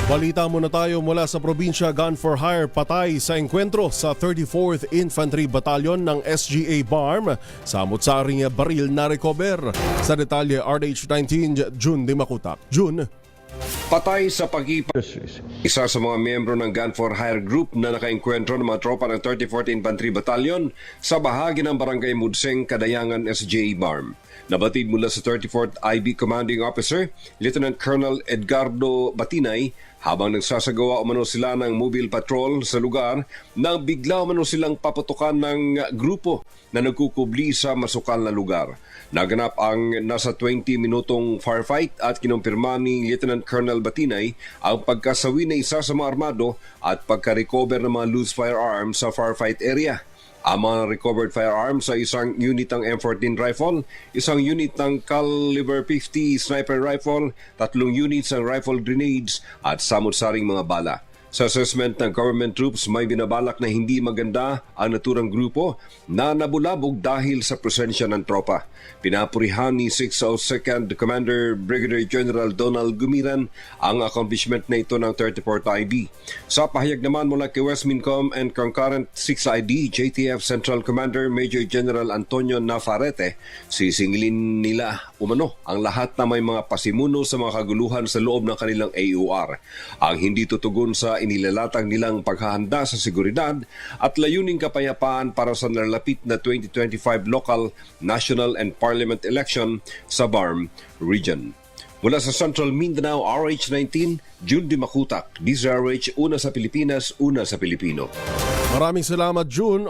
Balita muna tayo mula sa probinsya. Gun for hire patay sa engkwentro sa 34th Infantry Battalion ng SGA BARM. Samot-saring baril na recover. Sa detalye, RH19 June Dimakutak. June. Patay sa isa sa mga miyembro ng Gun for Hire Group na nakaengkwentro ng mga tropa ng 34th Infantry Battalion sa bahagi ng Barangay Mudseng, Kadayangan, SGA BARM. Nabatid mula sa 34th IB Commanding Officer, Lieutenant Colonel Edgardo Batinay, habang nagsasagawa umano sila ng mobile patrol sa lugar nang bigla umano silang paputukan ng grupo na nagkukubli sa masukal na lugar. Naganap ang nasa 20 minutong firefight at kinumpirma ni Lieutenant Colonel Batinay ang pagkasawi ng isa sa mga armado at pagka-recover ng mga loose firearms sa firefight area. Ang mga recovered firearms ay isang unit ng M14 rifle, isang unit ng caliber 50 sniper rifle, 3 units ng rifle grenades at samot-saring mga bala. Sa assessment ng government troops, may binabalak na hindi maganda ang naturang grupo na nabulabog dahil sa presensya ng tropa. Pinapurihan ni 602nd Commander Brigadier General Donald Gumiran ang accomplishment na ito ng 34th IB. Sa pahayag naman mula kay West Mincom and concurrent 6ID JTF Central Commander Major General Antonio Nafarrete, sisingilin nila umano ang lahat na may mga pasimuno sa mga kaguluhan sa loob ng kanilang AUR. Ang hindi tutugon sa inilalatag nilang paghahanda sa seguridad at layuning kapayapaan para sa nalalapit na 2025 local, national and parliament election sa BARM region. Mula sa Central Mindanao, RH19, June Dimakutak, DZRH, una sa Pilipinas, una sa Pilipino. Maraming salamat, June.